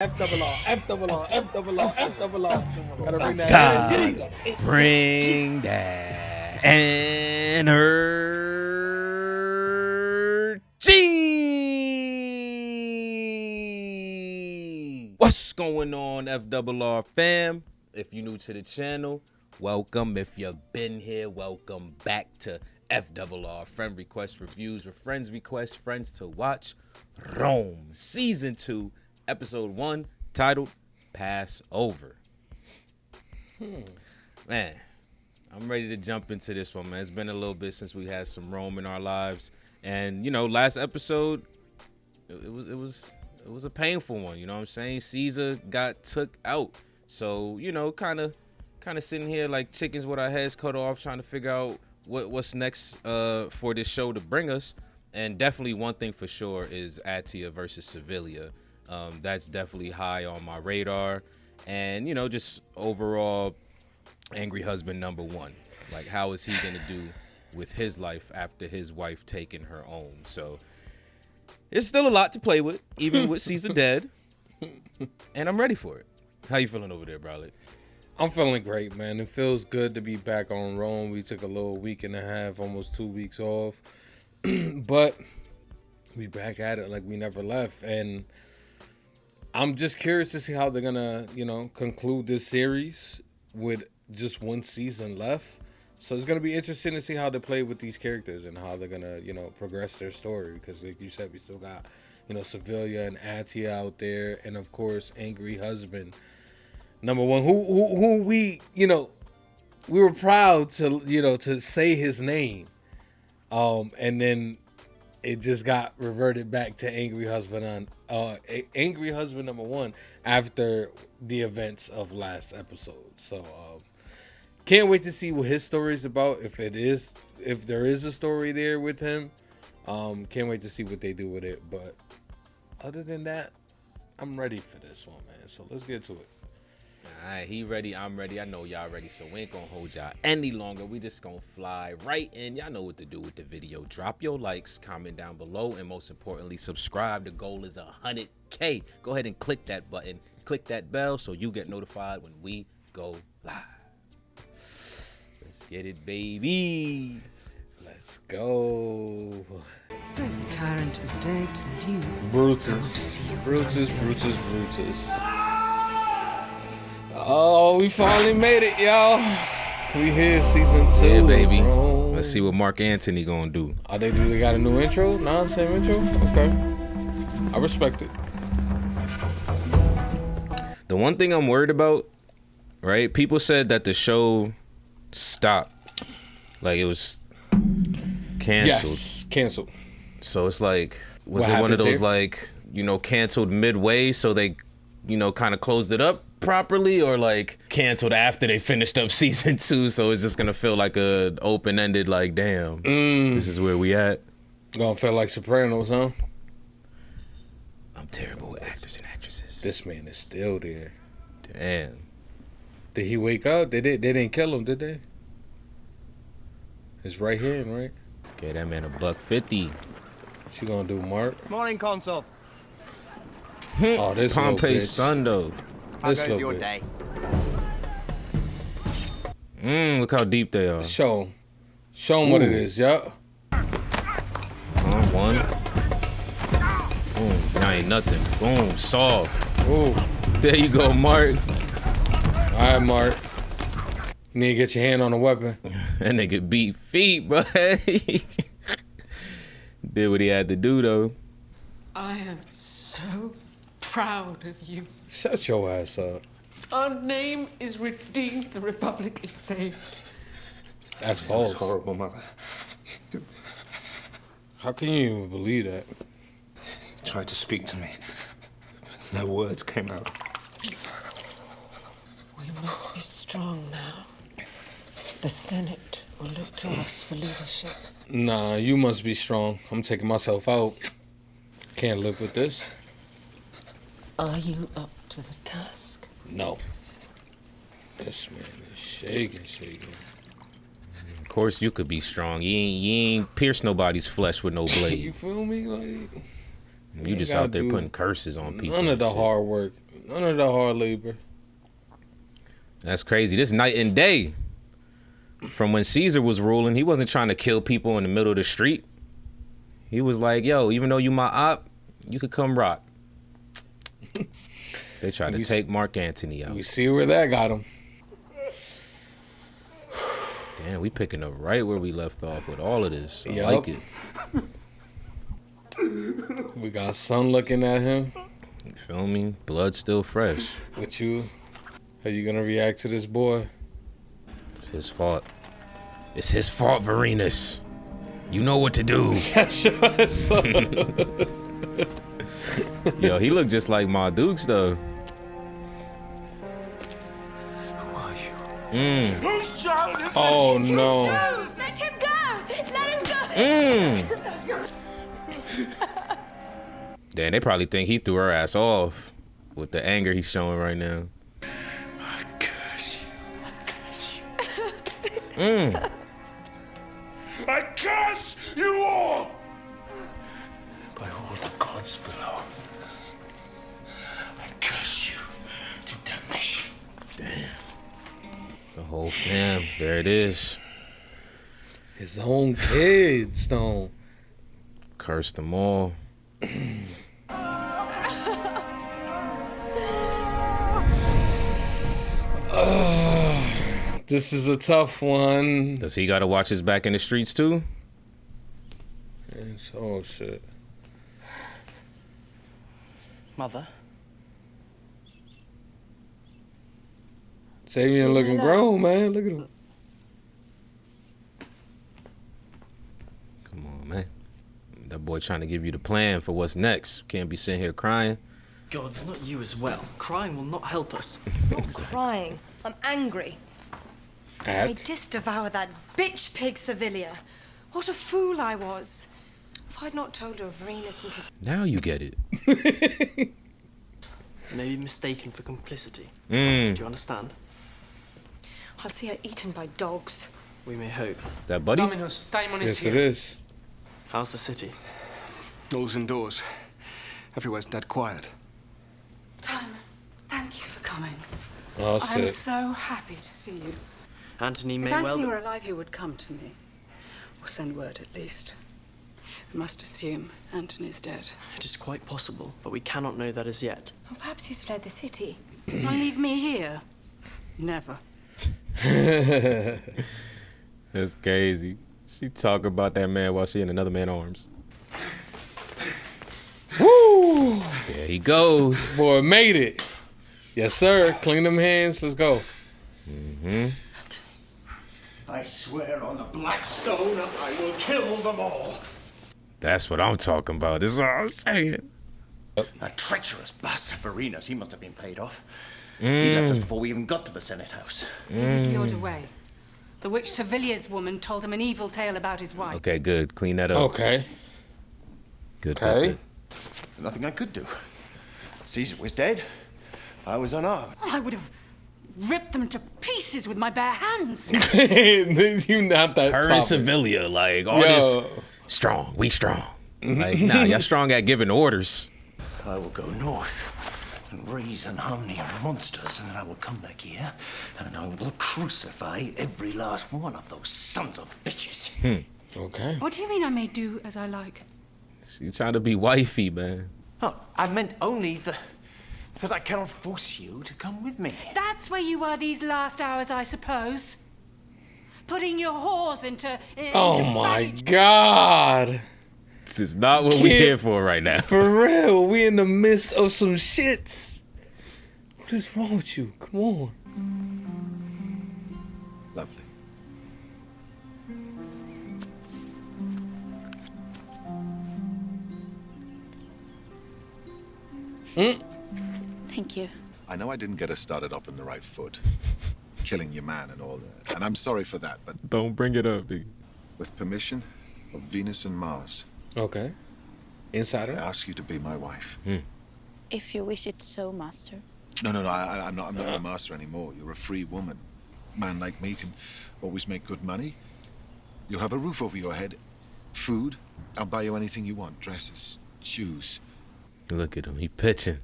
F double R, F double R, F double R, F double R. Gotta bring that God, energy. bring that energy. What's going on, FRR fam? If you're new to the channel, welcome. If you've been here, welcome back to FRR Friend Request Reviews, where friends request friends to watch Rome Season 2, Episode 1, titled Passover. Man, I'm ready to jump into this one, man. It's been a little bit since we had some Rome in our lives, and you know, last episode, it was a painful one. You know what I'm saying? Caesar got took out, so you know, kind of sitting here like chickens with our heads cut off, trying to figure out what's next for this show to bring us. And definitely one thing for sure is Atia versus Servilia. That's definitely high on my radar. And, you know, just overall angry husband number one. Like, how is he going to do with his life after his wife taking her own? So it's still a lot to play with, even with Caesar dead. And I'm ready for it. How you feeling over there, Browley? I'm feeling great, man. It feels good to be back on Rome. We took a little week and a half, almost 2 weeks off. But we back at it like we never left. And I'm just curious to see how they're gonna, conclude this series with just one season left. So it's gonna be interesting to see how they play with these characters and how they're gonna, progress their story. Because like you said, we still got, Servilia and Atia out there, and of course, angry husband number one, who we, we were proud to, to say his name, and then it just got reverted back to angry husband number one after the events of last episode. So can't wait to see what his story is about. If there is a story there with him, can't wait to see what they do with it. But other than that, I'm ready for this one, man. So let's get to it. All right, he ready, I'm ready. I know y'all ready, so we ain't gonna hold y'all any longer. We just gonna fly right in. Y'all know what to do with the video. Drop your likes, comment down below, and most importantly, subscribe. The goal is 100K. Go ahead and click that button, click that bell, so you get notified when we go live. Let's get it, baby. Let's go. So the tyrant is dead, and you Brutus. Oh, we finally made it, y'all. We here, season 2. Yeah, baby. Bro. Let's see what Mark Antony gonna do. Oh, they got a new intro? Nah, same intro? Okay. I respect it. The one thing I'm worried about, right? People said that the show stopped. Like it was canceled. Yes, canceled. So it's like, was What it one of happened those here? like, canceled midway so they, kind of closed it up properly, or like canceled after they finished up season 2, so it's just gonna feel like a open-ended, like, damn, this is where we at. Gonna feel like Sopranos, huh? I'm terrible with actors and actresses. This man is still there. Damn. Did he wake up? They didn't kill him, did they? His right hand, right? Okay, that man $150. What you gonna do, Mark? Morning, Consul. Oh, this little Pompey bitch. Sundo. How This goes little your bitch. day? Look how deep they are. Show him what it Ooh. is, yeah. One. Boom. That ain't nothing. Boom. Solved. Ooh. There you go, Mark. All right, Mark. You need to get your hand on the weapon. That nigga beat feet, bro. Did what he had to do, though. I am so proud of you. Shut your ass up. Our name is redeemed. The Republic is saved. That's false. Horrible, mother. How can you even believe that? Tried to speak to me. No words came out. We must be strong now. The Senate will look to us for leadership. Nah, you must be strong. I'm taking myself out. Can't live with this. Are you up to the task? No. This man is shaking. Of course, you could be strong. You ain't pierce nobody's flesh with no blade. You feel me? Like, You just gotta out there do putting curses on people. none of and the shit. hard work. None of the hard labor. That's crazy. This night and day. From when Caesar was ruling, he wasn't trying to kill people in the middle of the street. He was like, yo, even though you my op, you could come rock. They tried to take Mark Antony out. We see where that got him. Damn, we picking up right where we left off with all of this. I Yup. like it. We got Son looking at him. You feel me? Blood still fresh. With you. How you gonna react to this boy? It's his fault. It's his fault, Vorenus. You know what to do. Yo, he looked just like Ma Dukes, though. Who are you? Oh no. Let him go! Let him go! Damn, they probably think he threw her ass off with the anger he's showing right now. I curse you. I curse you. I curse you all! By all the gods below. I curse you to damnation. Damn. The whole fam. There it is. His own kids, don't. Cursed them all. This is a tough one. Does he got to watch his back in the streets, too? It's, oh, shit. Mother? Sabian looking grown, man. Look at him. Come on, man. That boy trying to give you the plan for what's next. Can't be sitting here crying. Gods, not you as well. Crying will not help us. I'm not crying. I'm angry. I At? just devoured that bitch pig Servilia. What a fool I was. If I'd not told her of Vorenus and his... Now you get it. Maybe mistaken for complicity. Mm. Do you understand? I'll see her eaten by dogs. We may hope. Is that Buddy? Dominus, Timon is Yes, here. it is. How's the city? Doors indoors. Everywhere's dead quiet. Timon, thank you for coming. Oh, I'm shit. so happy to see you. Antony If may Antony well... were alive, he would come to me. Or send word, at least. We must assume Antony's dead. It is quite possible, but we cannot know that as yet. Or perhaps he's fled the city. And leave me here? Never. That's crazy. She talk about that man while she in another man's arms. Woo! There he goes. Boy, made it. Yes, sir. Clean them hands. Let's go. Mm-hmm. I swear on the black stone, I will kill them all. That's what I'm talking about. This is what I'm saying. That treacherous bastard Vorenus, he must have been paid off. He left us before we even got to the Senate house. He was lured away. The witch Servilia's woman told him an evil tale about his wife. Okay, good. Clean that up. Okay. Good, Okay. good, Nothing I could do. Caesar was dead. I was unarmed. Well, I would have ripped them to pieces with my bare hands. You not that. Her and stop it. Servilia, like, all Yo. this strong. We strong. Like, nah, y'all strong at giving orders. I will go north and raise an army of monsters, and then I will come back here, and I will crucify every last one of those sons of bitches. Okay. What do you mean I may do as I like? She trying to be wifey, man. Oh, I meant only that I cannot force you to come with me. That's where you were these last hours, I suppose. Putting your whores into Oh my baggage. God. This is not what we're Kid. here for right now. For real. We in the midst of some shits. What is wrong with you? Come on. Lovely. Thank you. I know I didn't get us started off on the right foot, killing your man and all that, and I'm sorry for that, but Don't bring it up, dude. with permission of Venus and Mars, Okay. I Insider. ask you to be my wife. If you wish it so, master. No, I'm not your master anymore. You're a free woman. Man like me can always make good money. You'll have a roof over your head, food. I'll buy you anything you want, dresses, shoes. Look at him. He pitching.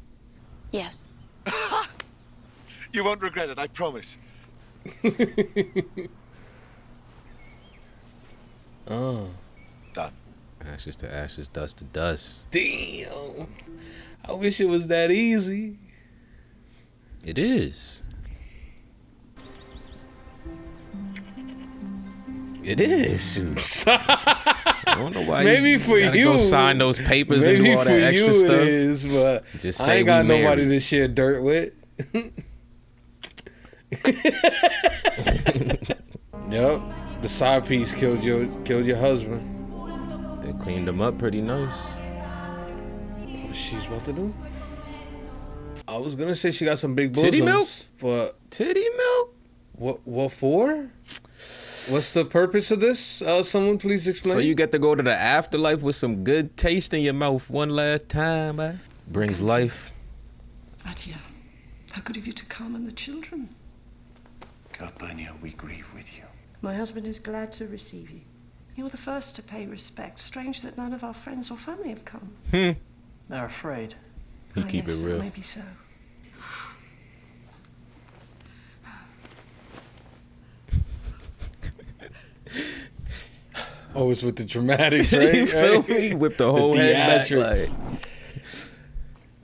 Yes. You won't regret it, I promise. Oh. Done. Ashes to ashes, dust to dust. Damn. I wish it was that easy. It is. It is. Shoot. I don't know why Maybe for gotta you go sign those papers and maybe do all for that extra you stuff. It is, but Just I say ain't got we nobody married. to share dirt with. Yep. The side piece killed your husband. They cleaned him up pretty nice. What she's about to do? I was gonna say she got some big bosoms. Titty milk? But Titty milk? what for? What's the purpose of this? Someone please explain. So you get to go to the afterlife with some good taste in your mouth one last time, man. Brings life. Atia, how good of you to come and the children. Calpurnia, we grieve with you. My husband is glad to receive you. You're the first to pay respect. Strange that none of our friends or family have come. They're afraid. You keep yes, it real. Maybe so. Always with the dramatics, right? You feel me? Whip the whole head back, theatrics. like.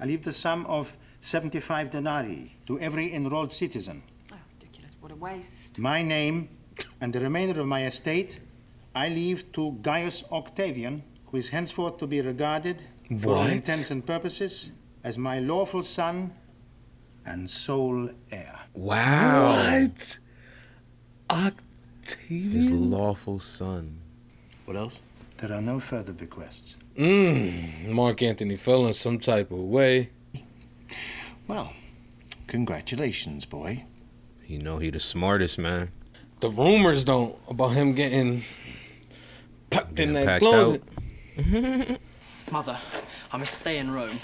I leave the sum of 75 denarii to every enrolled citizen. Oh, ridiculous. What a waste. My name and the remainder of my estate I leave to Gaius Octavian, who is henceforth to be regarded, for all What? intents and purposes, as my lawful son and sole heir. Wow. What? His Octavian? lawful son. What else? There are no further bequests. Mark Anthony feeling some type of way. Well, congratulations, boy. You know he the smartest, man. The rumors don't about him getting packed in that packed closet. Mother, I must stay in Rome.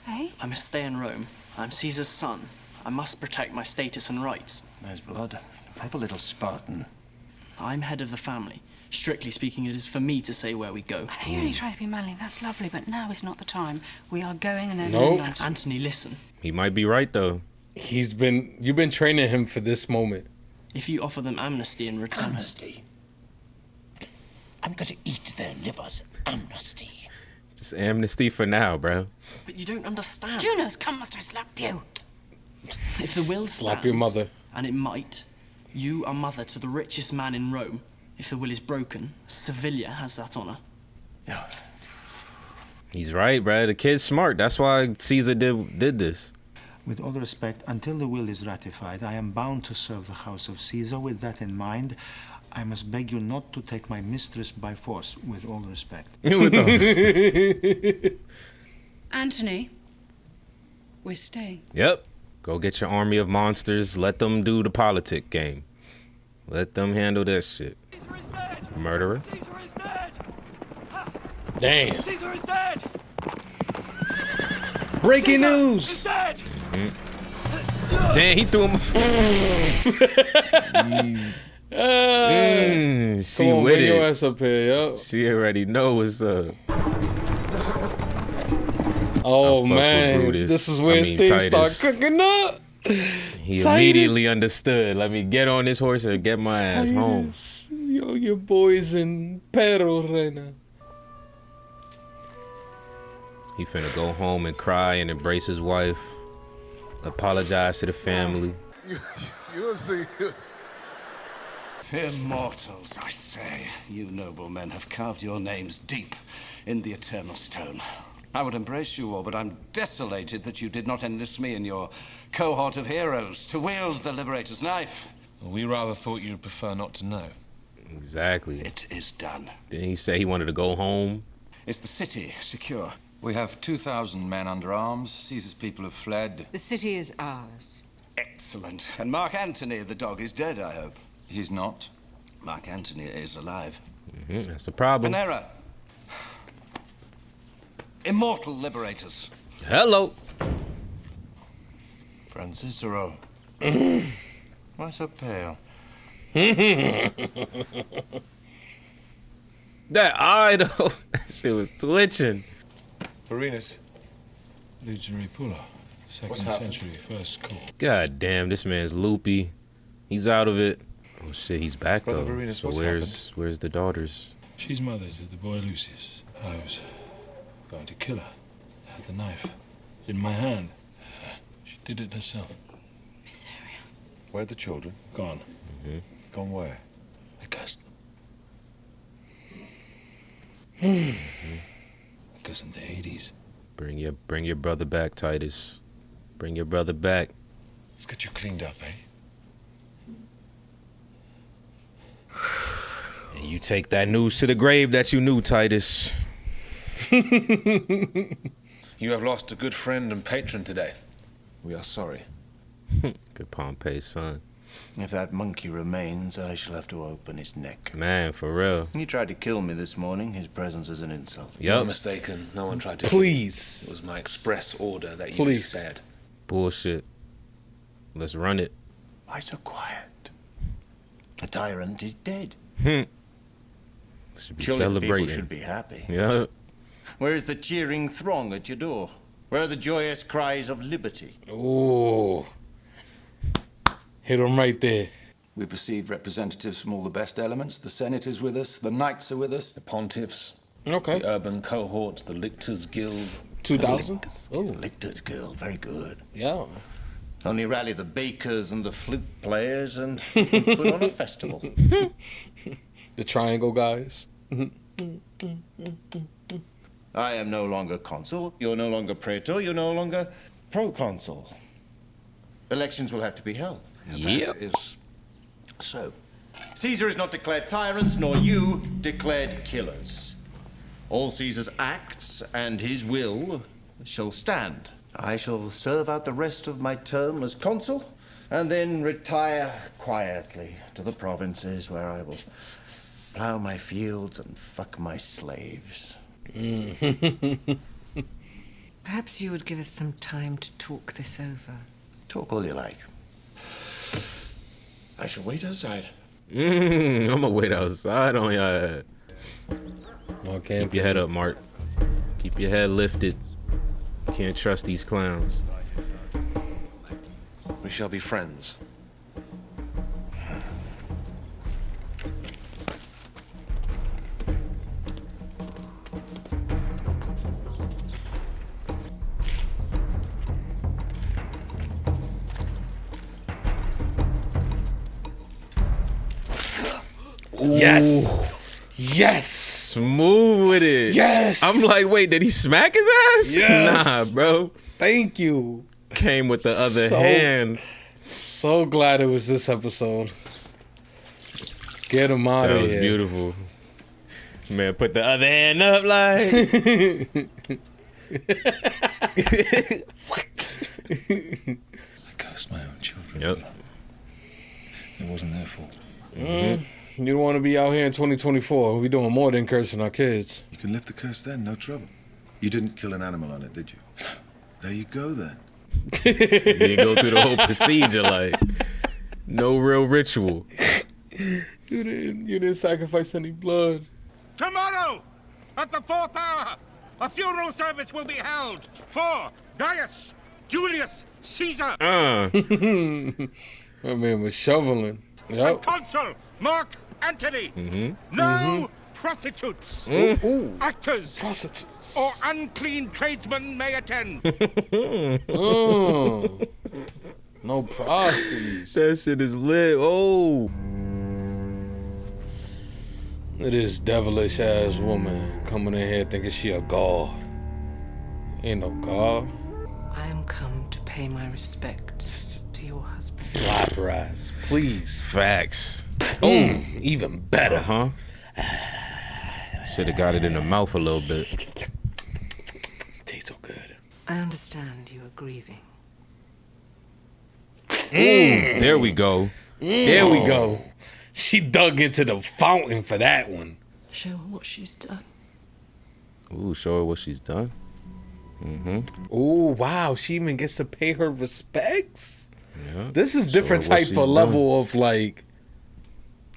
Hey? I must stay in Rome. I'm Caesar's son. I must protect my status and rights. There's blood. A proper little Spartan. I'm head of the family. Strictly speaking, it is for me to say where we go. I know you're only trying to be manly. That's lovely, but now is not the time. We are going and there's Nope. no night. Anthony, listen. He might be right though. You've been training him for this moment. If you offer them amnesty in return... Amnesty? I'm going to eat their livers. Amnesty. Just amnesty for now, bro. But you don't understand. Junos, come, must I slap you? If the will Slap stands, your mother. and it might, you are mother to the richest man in Rome. If the will is broken, Servilia has that honor. No. He's right, bro. The kid's smart. That's why Caesar did this. With all respect, until the will is ratified, I am bound to serve the house of Caesar. With that in mind, I must beg you not to take my mistress by force, with all respect. Anthony, we're staying. Yep. Go get your army of monsters. Let them do the politic game. Let them handle that shit. Murderer. Caesar is dead! Damn. Caesar is dead! Breaking Caesar news. is dead! Damn, he threw him. She Come on, with bring your it. ass up here, yo. She already know what's up. Oh fuck with man, Brutus. this is where I mean, things Titus. start cooking up. He Titus. immediately understood. Let me get on this horse and get my ass home. Titus. Yo, your boys in Peru right now. He finna go home and cry and embrace his wife. Apologize to the family. You'll see. Immortals, I say. You noblemen have carved your names deep in the eternal stone. I would embrace you all, but I'm desolated that you did not enlist me in your cohort of heroes to wield the Liberator's knife. Well, we rather thought you'd prefer not to know. Exactly. It is done. Didn't he say he wanted to go home? Is the city secure? We have 2,000 men under arms. Caesar's people have fled. The city is ours. Excellent. And Mark Antony, the dog, is dead, I hope. He's not. Mark Antony is alive. That's a problem. An error. Immortal liberators. Hello. Francicero. Why so pale? That eye though, that shit was twitching. Vorenus. Legionary Pulla. Second century, first cool. God damn, this man's loopy. He's out of it. Oh shit, he's back Brother though. Vorenus, So what's where's the daughters? She's mother to the boy Lucius. I was going to kill her. I had the knife in my hand. She did it herself. Miseria. Where are the children? Gone. Gone where? I cursed them. Cursed them to Hades. Bring your brother back, Titus. Bring your brother back. Let's get you cleaned up, eh? And you take that news to the grave that you knew, Titus. You have lost a good friend and patron today. We are sorry. Good Pompey's son. If that monkey remains, I shall have to open his neck. Man, for real. He tried to kill me this morning. His presence is an insult. You're mistaken. No one tried to Please. kill you. It was my express order that you be Please. spared. Bullshit. Let's run it. Why so quiet? The tyrant is dead. Should be Surely the celebrating. people should be happy. Yeah. Where is the cheering throng at your door? Where are the joyous cries of liberty? Ooh. Hit him right there. We've received representatives from all the best elements. The Senate is with us. The Knights are with us. The pontiffs. Okay. The urban cohorts. The lictors guild. 2000? Oh, Lictors Guild, very good. Yeah. Only rally the bakers and the flute players and put on a festival. The triangle guys. I am no longer consul. You're no longer praetor. You're no longer proconsul. Elections will have to be held. Yep. That is so. Caesar is not declared tyrants, nor you declared killers. All Caesar's acts and his will shall stand. I shall serve out the rest of my term as consul, and then retire quietly to the provinces where I will plow my fields and fuck my slaves. Perhaps you would give us some time to talk this over. Talk all you like. I shall wait outside. I'm gonna wait outside on your Okay. Keep your head up, Mark. Keep your head lifted. Can't trust these clowns. We shall be friends. Yes. Yes. Smooth with it. Yes. I'm like, wait, did he smack his ass? Yes. Nah, bro. Thank you. Came with the other hand. So glad it was this episode. Get him out That of was here. beautiful. Man, put the other hand up like. I cursed my own children. Yep. It wasn't their fault. You don't want to be out here in 2024. We're doing more than cursing our kids. You can lift the curse then, no trouble. You didn't kill an animal on it, did you? There you go then. So you didn't go through the whole procedure, like no real ritual. You didn't sacrifice any blood. Tomorrow, at the 4th hour, a funeral service will be held for Gaius Julius Caesar. My man was shoveling. And Yep. Consul Mark Antony. No prostitutes, actors, prostitutes, or unclean tradesmen may attend. No prostitutes. That shit is lit. Oh. It is devilish ass woman coming in here thinking she a god. Ain't no god. I am come to pay my respects to your husband. Slap her ass, please. Facts. Even better, huh? Should have got it in the mouth a little bit. Tastes so good. I understand you are grieving. There we go. There we go. She dug into the fountain for that one. Show her what she's done. Ooh, show her what she's done. Oh wow, she even gets to pay her respects. Yeah. This is Show different her what type she's of level of like.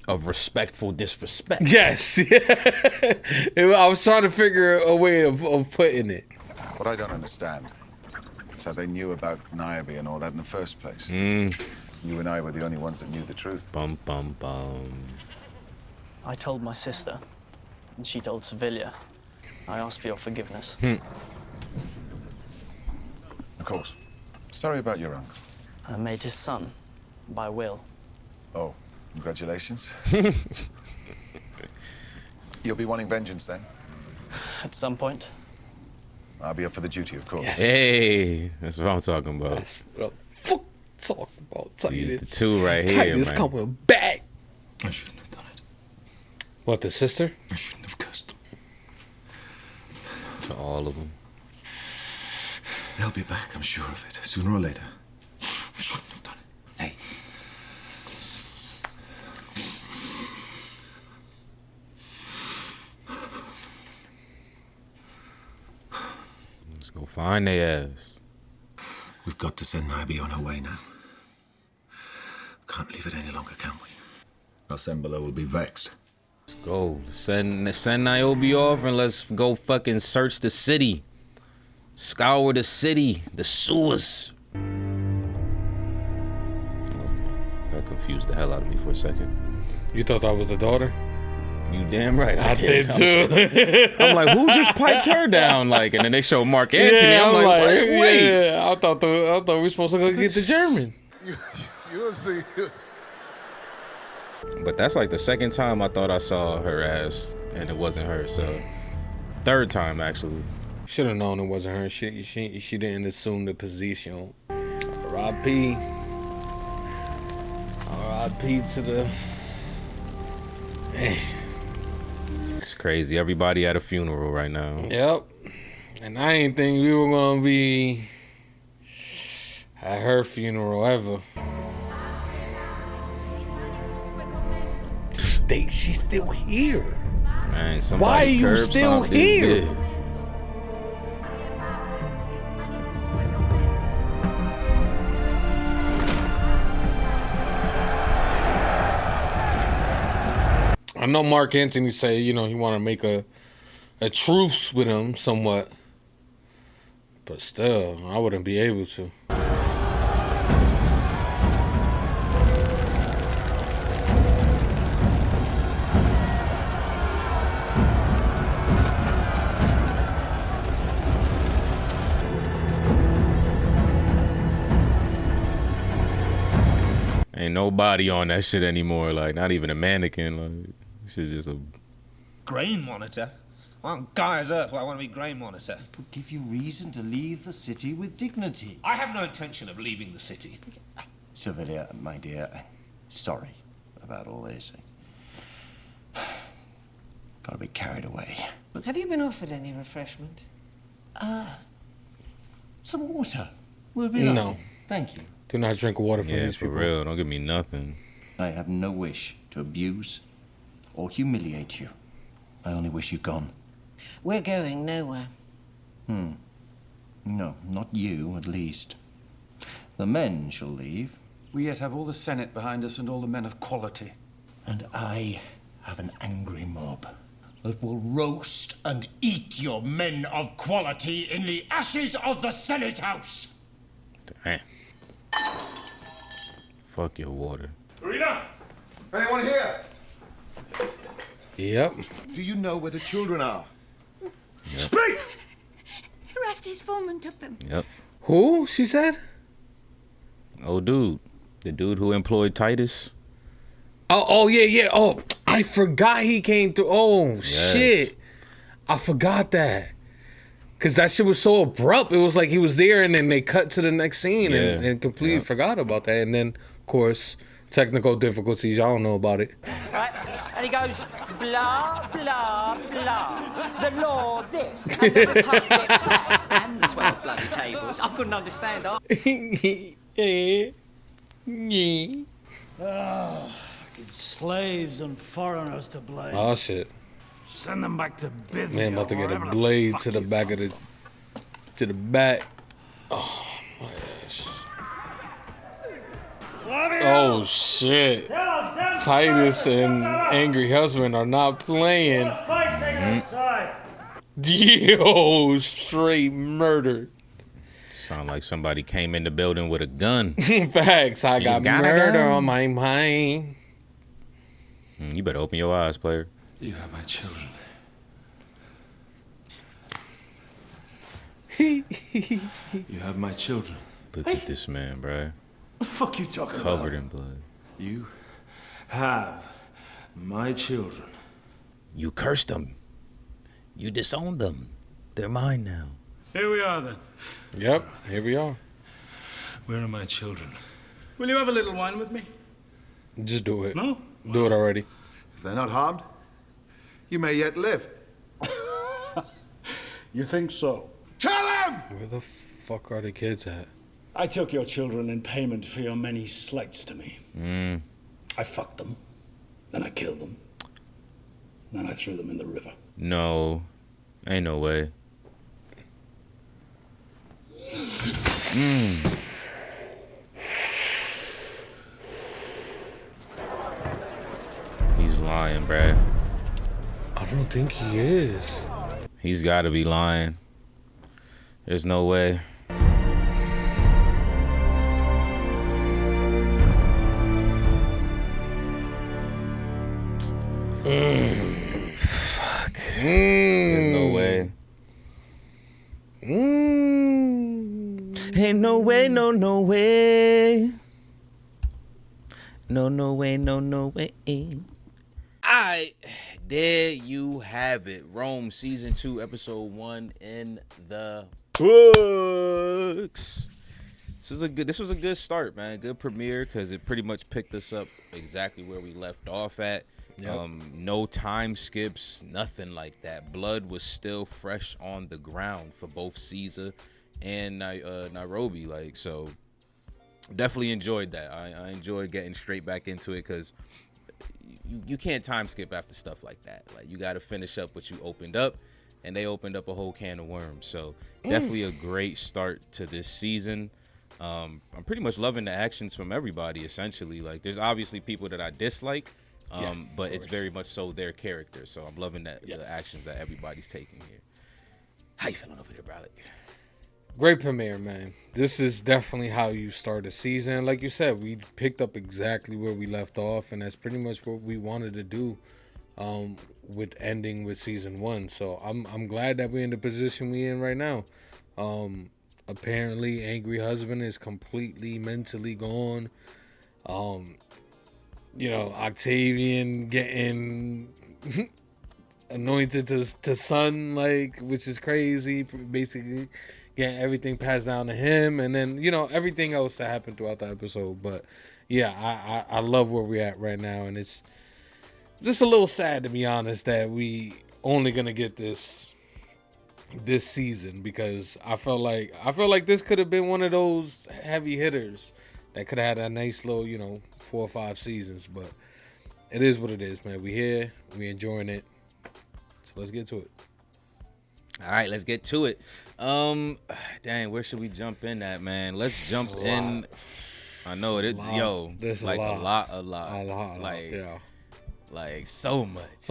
Of respectful disrespect. Yes. I was trying to figure a way of putting it. What I don't understand That's how they knew about Niobe and all that in the first place. You and I were the only ones that knew the truth. Bum, bum, bum. I told my sister, and she told Servilia. I asked for your forgiveness. Of course. Sorry about your uncle. I made his son, by will. Oh, congratulations. You'll be wanting vengeance then? At some point. I'll be up for the duty, of course. Hey, that's what I'm talking about. That's what I'm talking about. These the two right here, Titus man. coming back. I shouldn't have done it. What, the sister? I shouldn't have cussed. To all of them. They'll be back, I'm sure of it, sooner or later. I shouldn't have done it. Hey. Let's go find their ass. We've got to send Niobe on her way now. Can't leave it any longer, can we? Our send below will be vexed. Let's go. Send Niobe off and let's go fucking search the city. Scour the city, the sewers. Okay. That confused the hell out of me for a second. You thought that was the daughter? You damn right. I did too. I'm like, who just piped her down? Like, and then they show Mark Antony. Yeah, I'm like, wait. Yeah, I thought we were supposed to go get the German. You'll see. But that's like the second time I thought I saw her ass and it wasn't her. So third time actually. Should have known it wasn't her. She didn't assume the position. R.I.P. R.I.P. to the. Man. It's crazy. Everybody at a funeral right now. Yep. And I didn't think we were gonna be at her funeral ever. She's still here. Man, why are you still here? I know Mark Antony say, you know, he want to make a truce with him somewhat. But still, I wouldn't be able to. Ain't nobody on that shit anymore. Like, not even a mannequin. Like, shit's just a grain monitor. I'm guy as earth. I want to be grain monitor. Would give you reason to leave the city with dignity. I have no intention of leaving the city. Servilia, my dear, sorry about all this. Got a bit carried away. Have you been offered any refreshment? Some water would be No. lovely. Thank you. Do not drink water from these for people. real. Don't give me nothing. I have no wish to abuse or humiliate you. I only wish you gone. We're going nowhere. No, not you, at least. The men shall leave. We yet have all the Senate behind us and all the men of quality. And I have an angry mob that will roast And eat your men of quality in the ashes of the Senate House. Damn. Fuck your water. Rita! Anyone here? Yep. Do you know where the children are? Yep. Speak! Erastes Foreman took them. Yep. Who? She said? Oh, dude. The dude who employed Titus. Oh, yeah. Oh, I forgot he came through. Oh, Yes. shit. I forgot that. Because that shit was so abrupt. It was like he was there and then they cut to the next scene and completely forgot about that. And then, of course, technical difficulties. Y'all don't know about it. Right? And he goes, blah, blah, blah. The law this, and the republic that, and the 12 bloody tables. I couldn't understand that. Slaves and foreigners to blame. Oh, shit. Send them back to Bithynia. Man, about to get a wherever the blade fuck to the you- back of the... To the back. Oh, my gosh. Oh, shit. Titus and Angry Husband are not playing. Yo, straight murder. Sound like somebody came in the building with a gun. Facts. I got murder on my mind. You better open your eyes, player. You have my children. You have my children. Look at this man, bro. What the fuck you talking about? Covered in blood. You have my children. You cursed them. You disowned them. They're mine now. Here we are then. Yep, here we are. Where are my children? Will you have a little wine with me? Just do it. No? Do it already. If they're not harmed, you may yet live. You think so? Tell him! Where the fuck are the kids at? I took your children in payment for your many slights to me. I fucked them. Then I killed them. Then I threw them in the river. No. Ain't no way. He's lying, bruh. I don't think he is. He's got to be lying. There's no way. Fuck. There's no way. Ain't no way, no way. No way, no way. Alright, there you have it. Rome season 2, episode 1 in the books. This was a good start, man. Good premiere because it pretty much picked us up exactly where we left off at. Yep. No time skips, nothing like that. Blood was still fresh on the ground for both Caesar and Nairobi. Like, so definitely enjoyed that. I enjoyed getting straight back into it because you can't time skip after stuff like that. Like, you got to finish up what you opened up, and they opened up a whole can of worms. So definitely a great start to this season. I'm pretty much loving the actions from everybody, essentially. Like, there's obviously people that I dislike, but it's very much so their character. So I'm loving that the actions that everybody's taking here. How you feeling over there, Bralik? Great premiere, man. This is definitely how you start a season. Like you said, we picked up exactly where we left off, and that's pretty much what we wanted to do with ending with season 1. So I'm glad that we're in the position we're in right now. Apparently, Angry Husband is completely mentally gone. Octavian getting anointed to son, like, which is crazy. Basically, getting everything passed down to him, and then everything else that happened throughout the episode. But yeah, I love where we're at right now, and it's just a little sad, to be honest, that we only gonna get this season, because I felt like this could have been one of those heavy hitters that could have had a nice little 4 or 5 seasons. But it is what it is, man. We here, we enjoying it, so let's get to it. All right, let's get to it. Dang, where should we jump in at, man? Let's jump in. I know it. There's like a lot. Like so much.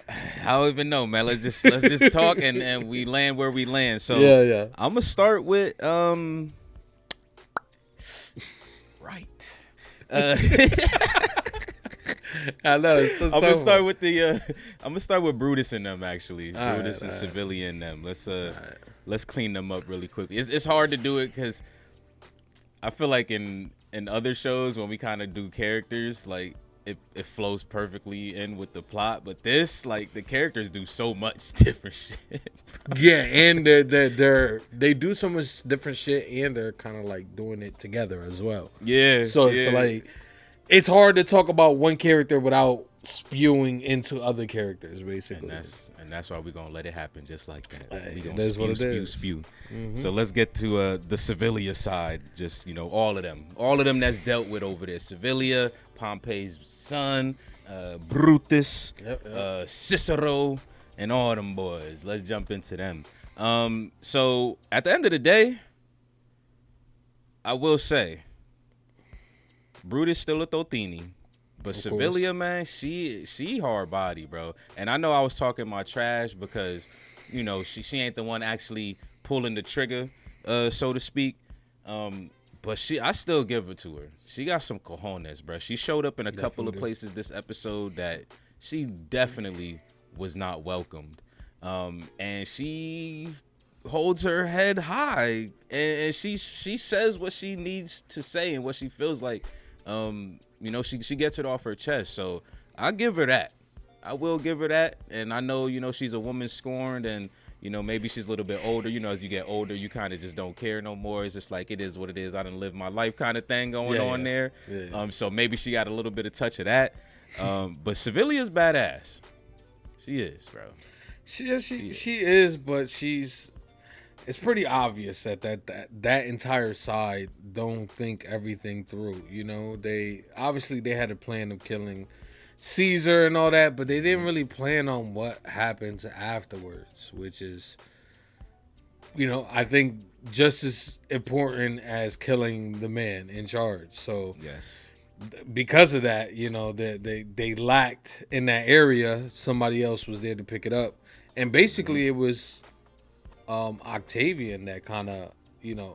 I don't even know, man. Let's just talk and we land where we land. So yeah. I'm gonna start with right. I know. It's so I'm gonna start with I'm gonna start with Brutus and them, actually. Brutus and Servilia and them. Let's clean them up really quickly. It's hard to do it because I feel like in other shows when we kind of do characters, like it flows perfectly in with the plot, but this, like, the characters do so much different shit. Yeah, and they do so much different shit, and they're kind of like doing it together as well. Yeah. So it's like it's hard to talk about one character without spewing into other characters, basically. And that's why we're gonna let it happen just like that. We It gonna is what it spew. is. Mhm. So let's get to the Servilia side. Just all of them that's dealt with over there. Servilia, Pompey's son, Brutus, Cicero, and all them boys. Let's jump into them. So at the end of the day, I will say, Brutus still a Totini. But Servilia, man, she hard body, bro. And I know I was talking my trash because, she ain't the one actually pulling the trigger, so to speak. But I still give it to her. She got some cojones, bro. She showed up in a couple of places this episode that she definitely was not welcomed. And she holds her head high, and she says what she needs to say and what she feels like. She gets it off her chest. So I give her that. I will give her that. And I know, she's a woman scorned, and maybe she's a little bit older. As you get older, you kind of just don't care no more. It's just like, it is what it is. I done lived my life kind of thing going on there. Yeah. So maybe she got a little bit of touch of that. But Servilia's badass. She is, bro. She is, but it's pretty obvious that entire side don't think everything through. They had a plan of killing Caesar and all that, but they didn't really plan on what happens afterwards, which is, I think just as important as killing the man in charge. So yes, because of that, they lacked in that area. Somebody else was there to pick it up, and basically it was Octavian that kind of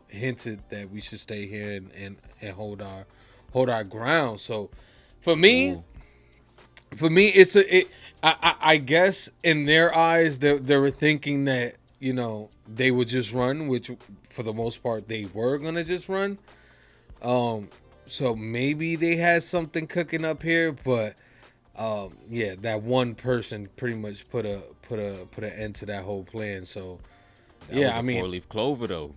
hinted that we should stay here and hold our ground. So for me. Ooh. I guess in their eyes they were thinking that they would just run, which for the most part they were gonna just run. So maybe they had something cooking up here, but that one person pretty much put an end to that whole plan. So that was a 4-leaf clover though.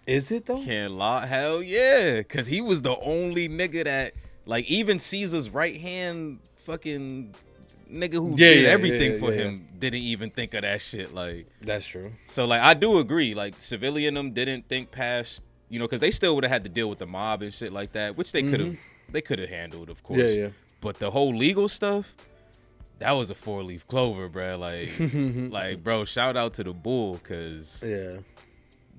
Is it though? Can't lie, hell yeah, because he was the only nigga that, like, even Caesar's right hand fucking nigga who did everything for him didn't even think of that shit. Like, that's true. So like, I do agree. Like, Servilia and them didn't think past, because they still would have had to deal with the mob and shit like that, which they could have handled, of course. Yeah. But the whole legal stuff, that was a 4-leaf clover, bro. Like, like, bro, shout out to the bull, cause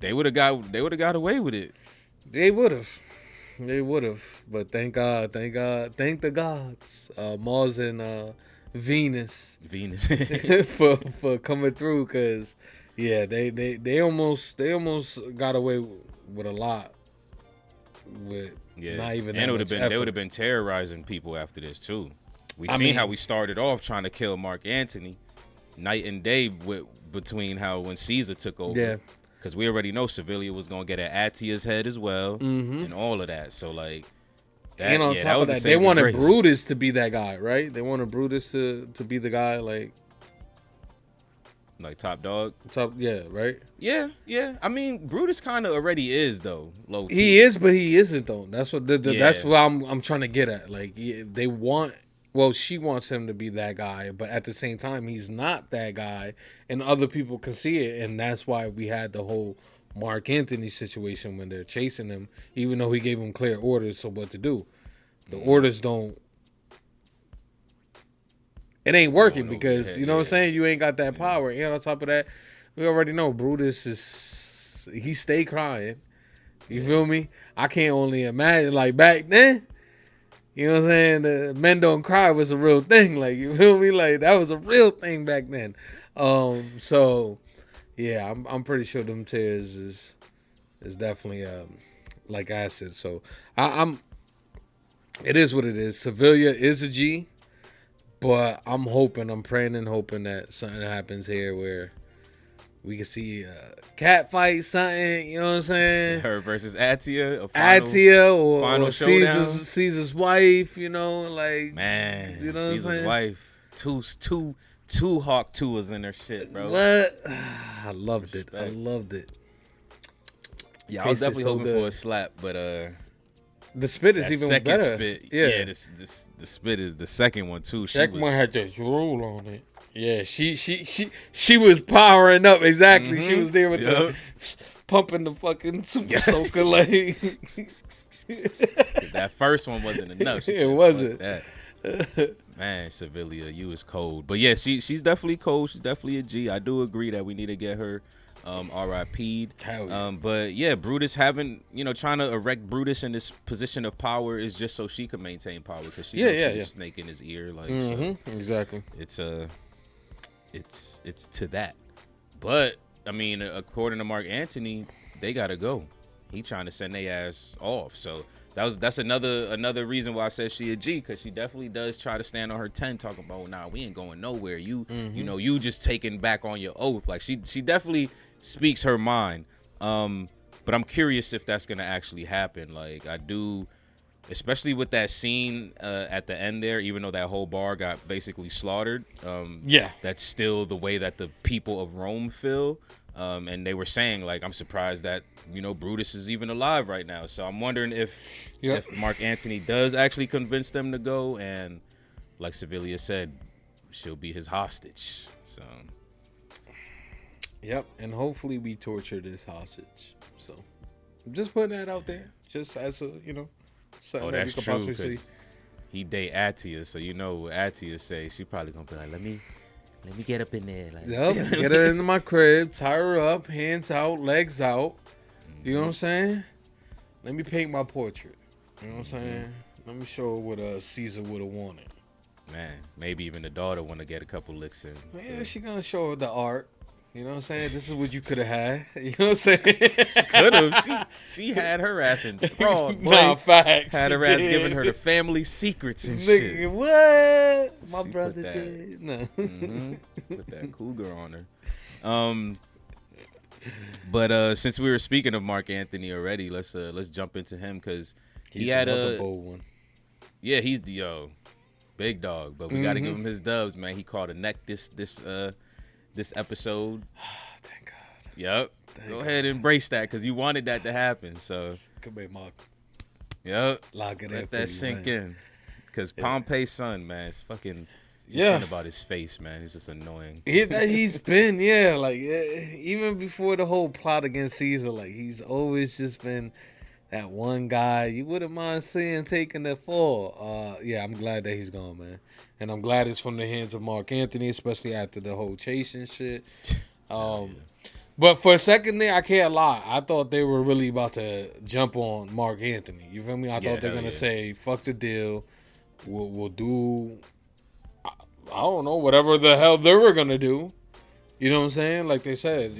they would have got away with it. They would have, but thank God, thank the gods, Mars and Venus for coming through, cause they almost got away with a lot. Not even and that they would have been terrorizing people after this too. We seen how we started off trying to kill Mark Antony, night and day between when Caesar took over. Yeah. Because we already know Servilia was going to get at Atia's head as well, and all of that. So, like, that, and on top of that, they wanted Brutus to be that guy, right? They wanted Brutus to be the guy, like top dog? Right? Yeah. I mean, Brutus kind of already is, though, low key. He is, but he isn't, though. That's what that's what I'm trying to get at. Like, they want... Well, she wants him to be that guy, but at the same time, he's not that guy, and other people can see it, and that's why we had the whole Mark Antony situation when they're chasing him, even though he gave them clear orders of what to do. The orders don't... It ain't working because, you know what I'm saying? You ain't got that power. And on top of that, we already know Brutus he stay crying. You feel me? I can't only imagine, like, back then... You know what I'm saying? The men don't cry was a real thing. Like, you feel me? Like, that was a real thing back then. So yeah, I'm pretty sure them tears is definitely like acid. So I'm it is what it is. Servilia is a G, but I'm praying and hoping that something happens here where we can see a cat fight, something, you know what I'm saying? Her versus Atia. Atia or Caesar's wife, like... Man, you know Caesar's wife. Two Hawk Tuas in her shit, bro. What? I loved it. Yeah, I was definitely hoping for a slap, but... the spit is even second better. Spit, yeah, the spit is the second one, too. Second one had that drool on it. Yeah, she was powering up. Exactly. She was there with the pumping the fucking super soaker leg. That first one wasn't enough. It wasn't. Man, Servilia, you was cold. But yeah, she's definitely cold. She's definitely a G. I do agree that we need to get her RIP'd. But yeah, Brutus trying to erect Brutus in this position of power is just so she could maintain power because she's a snake in his ear. Like, so exactly. It's to that. But I mean, according to Mark Antony, they gotta go. He trying to send their ass off. So that's another reason why I said she a G, because she definitely does try to stand on her 10, talking about, nah, we ain't going nowhere. You know, you just taking back on your oath. Like she definitely speaks her mind. But I'm curious if that's gonna actually happen. Like I do, especially with that scene at the end there, even though that whole bar got basically slaughtered. Yeah, that's still the way that the people of Rome feel. And they were saying, like, I'm surprised that, you know, Brutus is even alive right now. So I'm wondering if Mark Antony does actually convince them to go, and like Servilia said, she'll be his hostage. So yep, and hopefully we torture this hostage. So I'm just putting that out there, just as a, you know, something that we that's could true, possibly see. 'cause he date Atia, so you know what Atia say, she probably gonna be like, let me get up in there. Like, Yep, get her into my crib, tie her up, hands out, legs out. You know what I'm saying? Let me paint my portrait. You know what I'm saying? Let me show her what Caesar would have wanted. Man, maybe even the daughter want to get a couple licks in. Yeah, she gonna show her the art. You know what I'm saying? This is what you could have had. You know what I'm saying? She could have. She had her ass enthralled. Nah, facts. Had her She ass did. giving her the family secrets and Nigga, shit. what? My She brother put that, did. No. Put that cougar on her. But since we were speaking of Mark Antony already, let's jump into him, because he had another a bold one. Yeah, he's the big dog, but we got to give him his doves, man. He caught a neck this episode. Thank God. Yep. Go ahead and embrace that, because you wanted that to happen. So come here, Mark. Yep. Lock it Let in that for you, sink man. in. Because Pompey's son, man, it's fucking just Yeah. something about his face, man. It's just annoying. He's been, like, even before the whole plot against Caesar, like, he's always just been that one guy you wouldn't mind seeing taking the fall. Yeah, I'm glad that he's gone, man. And I'm glad it's from the hands of Mark Antony, especially after the whole chase and shit. But for a second there, I can't lie, I thought they were really about to jump on Mark Antony. You feel me? I thought they were going to say, fuck the deal. We'll do, I don't know, whatever the hell they were going to do. You know what I'm saying? Like they said,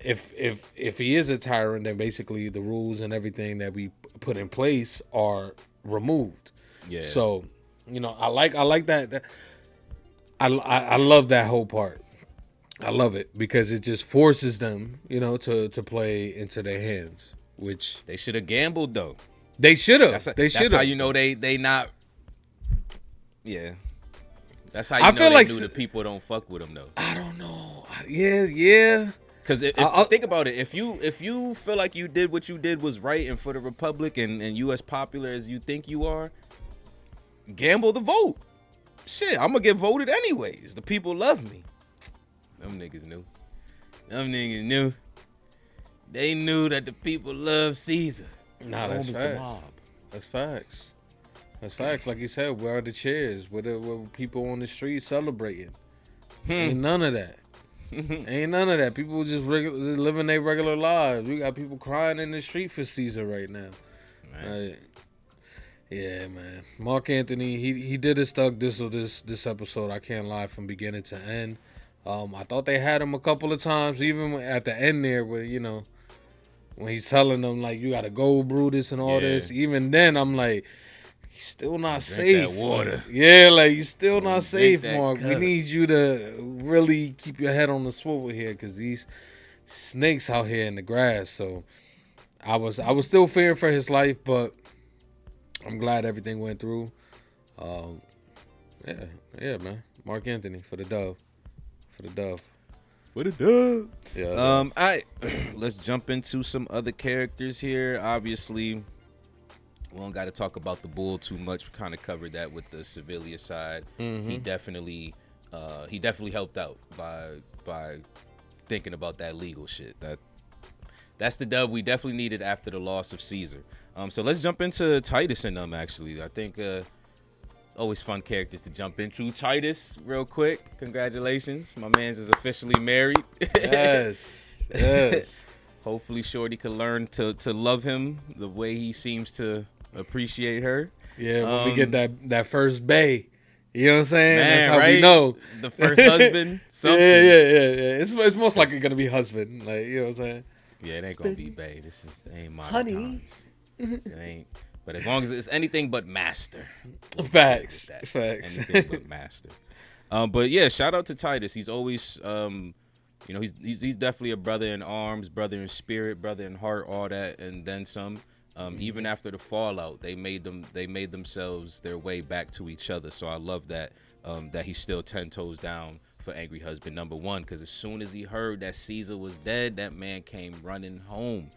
if he is a tyrant, then basically the rules and everything that we put in place are removed. Yeah. So, you know, I like that. I love that whole part. I love it because it just forces them, you know, to play into their hands, which they should have gambled though. They should have. That's how you know they not. Yeah. That's how you I know feel they like knew the people don't fuck with them though. I don't know. Yeah. Because think about it, if you feel like you did what you did was right and for the Republic and you as popular as you think you are, gamble the vote. Shit, I'm gonna get voted anyways. The people love me. Them niggas knew. They knew that the people love Caesar. Nah, Rome that's is facts. the mob. That's facts. That's facts. Like you said, where are the cheers? Where people on the street celebrating? Ain't none of that. Ain't none of that. People just living their regular lives. We got people crying in the street for Caesar right now. Like, yeah, man. Mark Antony, he did his thug this episode. I can't lie, from beginning to end. I thought they had him a couple of times, even at the end there, where, you know, when he's telling them, like, you got to go, Brutus, and all this. Even then, I'm like, he's still not safe. That water. Like, yeah, like, you're still not safe, that Mark. We cup. need you to really keep your head on the swivel here, because these snakes out here in the grass. So I was still fearing for his life, but I'm glad everything went through. Yeah, man. Mark Antony for the dove. Yeah. Let's jump into some other characters here. Obviously, we don't got to talk about the bull too much. We kind of covered that with the Servilia side. He definitely helped out by thinking about that legal shit. That's the dub we definitely needed after the loss of Caesar. So let's jump into Titus and them. Actually, I think it's always fun characters to jump into. Titus, real quick, congratulations. My man's is officially married. Yes. Hopefully Shorty can learn to love him the way he seems to appreciate her. Yeah, when we get that first bay, You know what I'm saying? Man, That's how right? we know. The first husband, something. Yeah. It's most likely gonna be husband. Like, you know what I'm saying? Yeah, it ain't gonna be bae. This ain't modern Honey. times. It ain't. But as long as it's anything but master. Facts. Anything but master. But yeah, shout out to Titus. He's always, he's definitely a brother in arms, brother in spirit, brother in heart, all that, and then some. Even after the fallout, they made themselves their way back to each other. So I love that that he's still 10 toes down for Angry Husband #1, because as soon as he heard that Caesar was dead, that man came running home.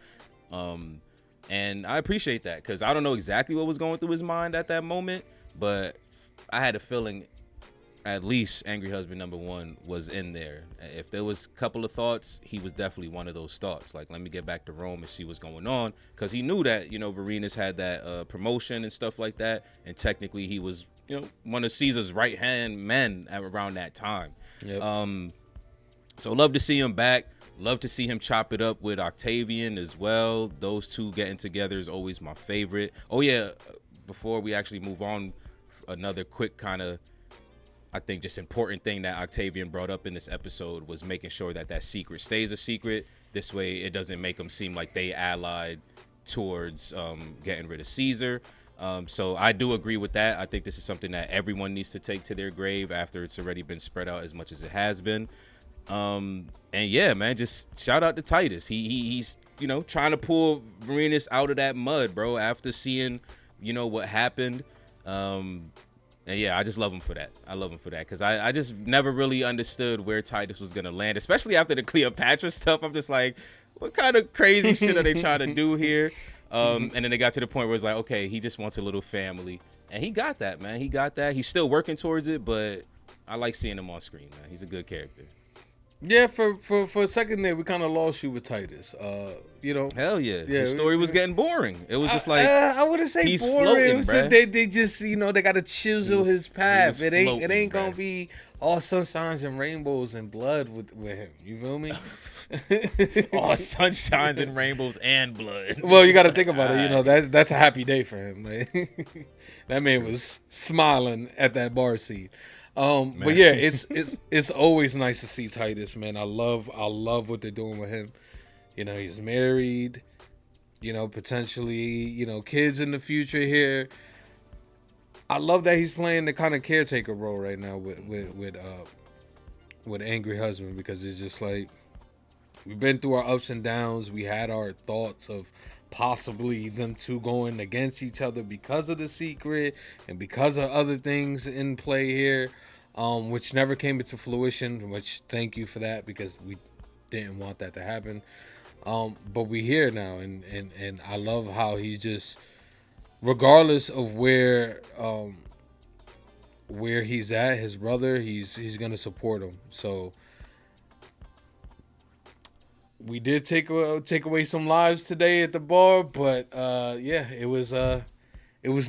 And I appreciate that, because I don't know exactly what was going through his mind at that moment, but I had a feeling at least Angry Husband #1 was in there. If there was a couple of thoughts, he was definitely one of those thoughts. Like, let me get back to Rome and see what's going on, because he knew that, Vorenus had that promotion and stuff like that, and technically he was, one of Caesar's right-hand men around that time. Yep. So love to see him back. Love to see him chop it up with Octavian as well. Those two getting together is always my favorite. Oh yeah, before we actually move on, another quick kind of, I think, just important thing that Octavian brought up in this episode was making sure that secret stays a secret. This way it doesn't make them seem like they allied towards getting rid of Caesar. So I do agree with that. I think this is something that everyone needs to take to their grave after it's already been spread out as much as it has been. And yeah, man, just shout out to Titus. He's trying to pull Vorenus out of that mud, bro, after seeing what happened. And yeah, I just love him for that. I love him for that, because I just never really understood where Titus was gonna land, especially after the Cleopatra stuff. I'm just like, what kind of crazy shit are they trying to do here? And then they got to the point where it's like, okay, he just wants a little family, and he got that, man. He got that. He's still working towards it, but I like seeing him on screen, man. He's a good character. Yeah, for a second there, we kind of lost you with Titus. Hell yeah. The story was getting boring. It was just like, I wouldn't say he's boring. floating, It was bruh. they just they got to chisel his path. It ain't floating, gonna bruh. be all sunshines and rainbows and blood with him. You feel me? all sunshines and rainbows and blood. Well, you got to think about it. That's a happy day for him. Like, that man was smiling at that bar seat. But yeah, it's always nice to see Titus, man. I love what they're doing with him. He's married, potentially, kids in the future here. I love that he's playing the kind of caretaker role right now with Angry Husband, because it's just like, we've been through our ups and downs. We had our thoughts of possibly them two going against each other because of the secret and because of other things in play here, which never came into fruition, which thank you for that, because we didn't want that to happen. But we're here now, and I love how he just, regardless of where he's at, his brother, he's gonna support him. So we did take away some lives today at the bar, but yeah, it was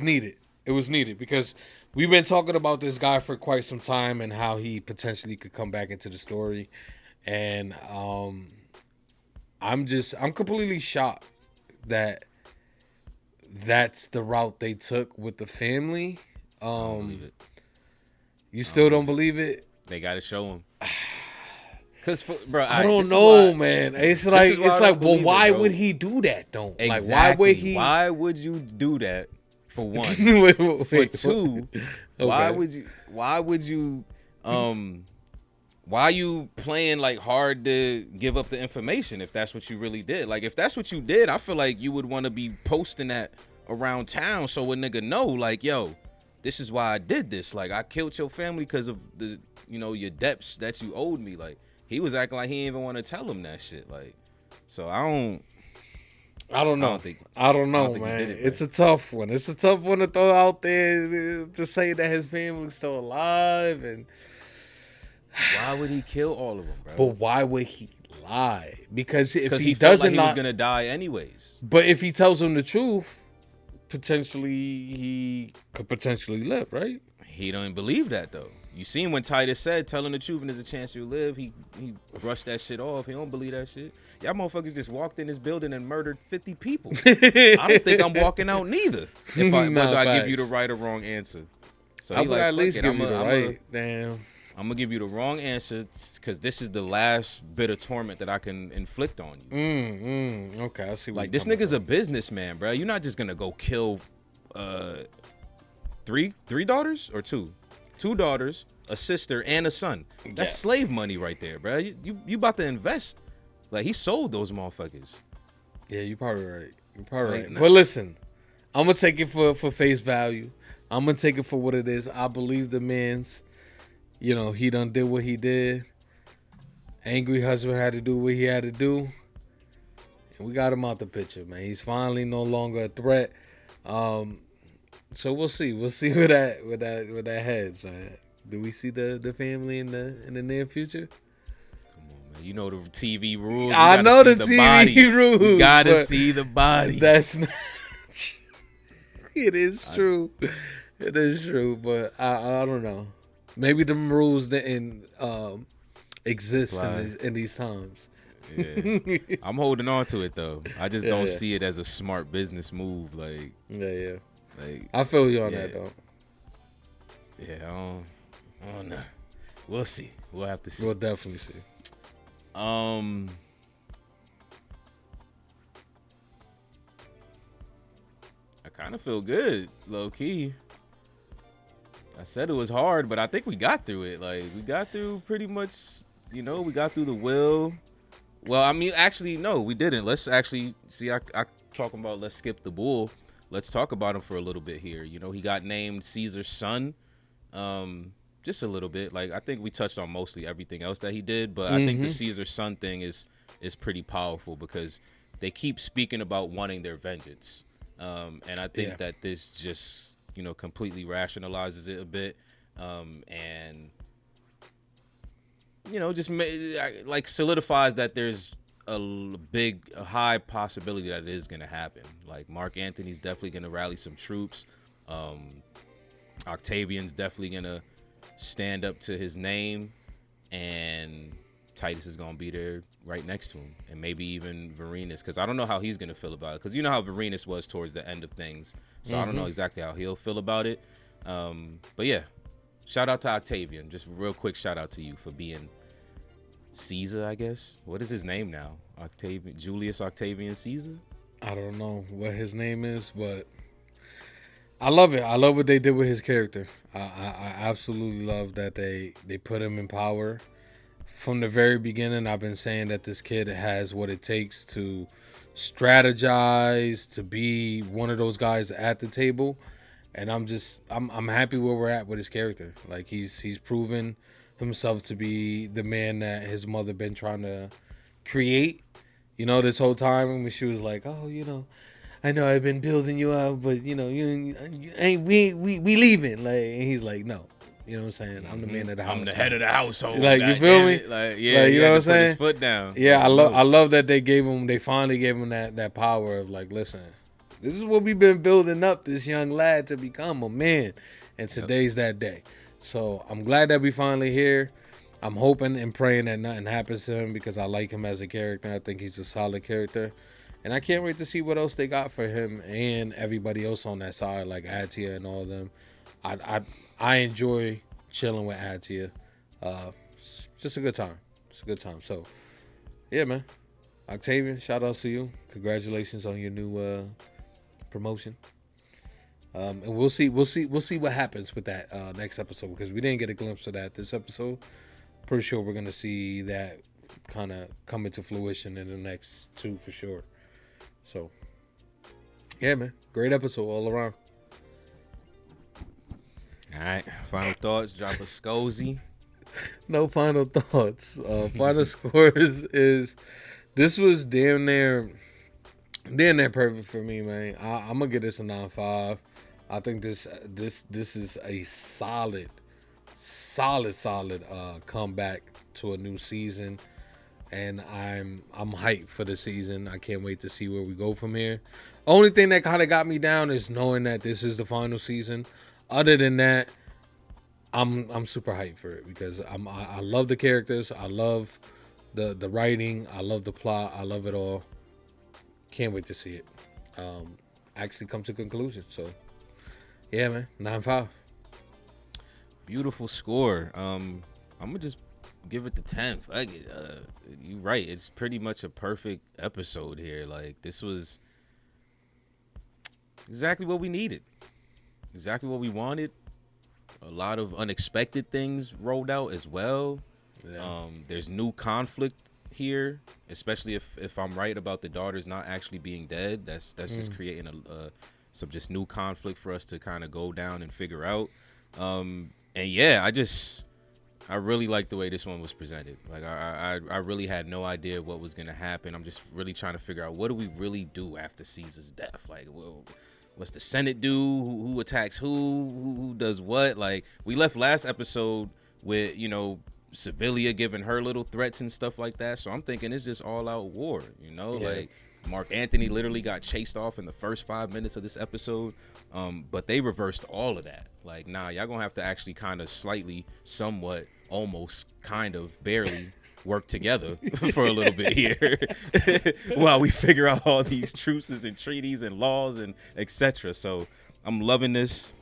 needed. It was needed, because we've been talking about this guy for quite some time and how he potentially could come back into the story, and I'm completely shocked that that's the route they took with the family. I don't believe it. You still don't believe it? They got to show him. Cause, bro, I don't know, man. It's like, well, why would he do that, though? Exactly. Like, why would he? Why would you do that? For one, for two, why would you? Why are you playing like hard to give up the information if that's what you really did? Like, if that's what you did, I feel like you would want to be posting that around town so a nigga know, like, yo, this is why I did this. Like, I killed your family because of the, your debts that you owed me. Like, he was acting like he didn't even want to tell him that shit. Like, so I don't know, man. It's a tough one. It's a tough one to throw out there to say that his family's still alive. And why would he kill all of them, bro? But why would he lie? Because if he felt doesn't, like he was gonna die anyways. But if he tells them the truth, potentially he could potentially live, right? He don't believe that though. You seen when Titus said, telling the truth and there's a chance you'll live, he brushed that shit off. He don't believe that shit. Y'all motherfuckers just walked in this building and murdered 50 people. I don't think I'm walking out neither if I give you the right or wrong answer. So I he would like, at least "Fuck give it, you the right. Damn. I'm gonna give you the wrong answer because this is the last bit of torment that I can inflict on you. Okay, I see. Like this nigga's a businessman, bro. You're not just gonna go kill three daughters or two daughters, a sister, and a son. That's slave money right there, bro. You about to invest. Like he sold those motherfuckers. Yeah, you're probably right. You're probably Like, right. nah. But listen, I'm gonna take it for face value. I'm gonna take it for what it is. I believe the man's, you know, he done did what he did. Angry husband had to do what he had to do. And we got him out the picture, man. He's finally no longer a threat. So we'll see. We'll see where that heads, man. Do we see the family in the near future? You know the TV rules. I know the TV body. rules. You gotta see the bodies. That's not. It is true. It is true, but I don't know. Maybe the rules didn't exist in these times. Yeah. I'm holding on to it though. I just don't see it as a smart business move. Like like I feel you on that though. Yeah, I don't know. We'll see. We'll have to see. We'll definitely see. I kind of feel good, low key. I said it was hard, but I think we got through it. Like we got through pretty much, you know, we got through the will. Well, I mean, actually, no, we didn't. Let's actually see. I talking about let's skip the bull. Let's talk about him for a little bit here. You know, he got named Caesar's son. Just a little bit. Like I think we touched on mostly everything else that he did, but I think the Caesar's son thing is pretty powerful because they keep speaking about wanting their vengeance. And I think that this just, you know, completely rationalizes it a bit. And you know, just like solidifies that there's a high possibility that it is going to happen. Like Mark Antony's definitely going to rally some troops. Octavian's definitely going to stand up to his name, and Titus is going to be there right next to him, and maybe even Vorenus, because I don't know how he's going to feel about it, because you know how Vorenus was towards the end of things, so I don't know exactly how he'll feel about it. But yeah, shout out to Octavian. Just real quick shout out to you for being Caesar, I guess. What is his name now? Julius Octavian Caesar? I don't know what his name is, but I love it. I love what they did with his character. I absolutely love that they put him in power. From the very beginning, I've been saying that this kid has what it takes to strategize, to be one of those guys at the table. And I'm happy where we're at with his character. Like he's proven himself to be the man that his mother been trying to create, you know, this whole time. When she was like, oh, you know, I know I've been building you up, but you know, you ain't we leaving. Like, and he's like, no, you know what I'm saying? I'm the man of the house. I'm the head of the household. Like, you feel me? Like, yeah, like, you know what I'm saying? Put his foot down. Yeah, I love that they finally gave him that power of like, listen, this is what we've been building up this young lad to become a man, and today's that day. So I'm glad that we finally here. I'm hoping and praying that nothing happens to him because I like him as a character. I think he's a solid character. And I can't wait to see what else they got for him and everybody else on that side, like Atia and all of them. I enjoy chilling with Atia. It's just a good time. It's a good time. So, yeah, man. Octavian, shout out to you. Congratulations on your new promotion. And we'll see what happens with that next episode, because we didn't get a glimpse of that this episode. Pretty sure we're gonna see that kind of come into fruition in the next two for sure. So, yeah, man, great episode all around. All right, final thoughts. Drop a scozy. No final thoughts. Final scores is this was damn near perfect for me, man. I'm gonna give this a 9.5. I think this is a solid comeback to a new season, and I'm hyped for the season. I can't wait to see where we go from here. Only thing that kind of got me down is knowing that this is the final season. Other than that, I'm super hyped for it because I love the characters. I love the writing. I love the plot. I love it all. Can't wait to see it actually come to conclusion. So, yeah, man, 9.5. Beautiful score. I'm gonna just give it the 10. Fuck it. You right. It's pretty much a perfect episode here. Like, this was exactly what we needed. Exactly what we wanted. A lot of unexpected things rolled out as well. Yeah. There's new conflict here, especially if I'm right about the daughters not actually being dead. That's just creating some just new conflict for us to kind of go down and figure out. And yeah, I really like the way this one was presented. Like, I really had no idea what was gonna happen. I'm just really trying to figure out, what do we really do after Caesar's death? Like, well, what's the Senate do? Who attacks who does what? Like, we left last episode with, you know, Servilia giving her little threats and stuff like that. So I'm thinking it's just all out war, you know? Yeah. Like, Mark Anthony literally got chased off in the first 5 minutes of this episode. But they reversed all of that. Like, nah, y'all gonna have to actually kind of slightly, somewhat, almost, kind of, barely work together for a little bit here while we figure out all these truces and treaties and laws and etc. So I'm loving this.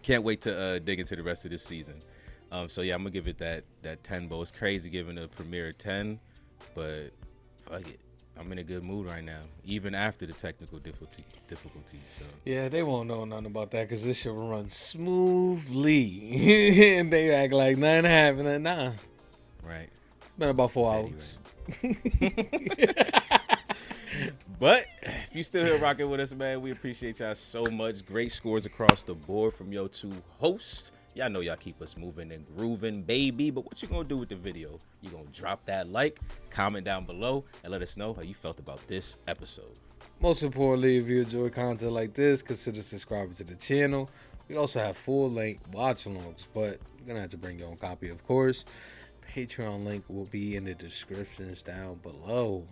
Can't wait to dig into the rest of this season. So yeah, I'm gonna give it that 10. Bo. It's crazy giving a premiere a 10, but fuck it, I'm in a good mood right now, even after the technical difficulties. So yeah, they won't know nothing about that because this shit will run smoothly, and they act like nothing happened. Nah, right. It's been about 4 hours. Right. But if you still here rocking with us, man, we appreciate y'all so much. Great scores across the board from your two hosts. Y'all know y'all keep us moving and grooving, baby. But what you gonna do with the video? You gonna drop that like, comment down below, and let us know how you felt about this episode. Most importantly, if you enjoy content like this, consider subscribing to the channel. We also have full-length watch-alongs, but you're gonna have to bring your own copy, of course. Patreon link will be in the descriptions down below.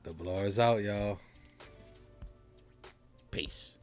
The blowers out, y'all. Peace.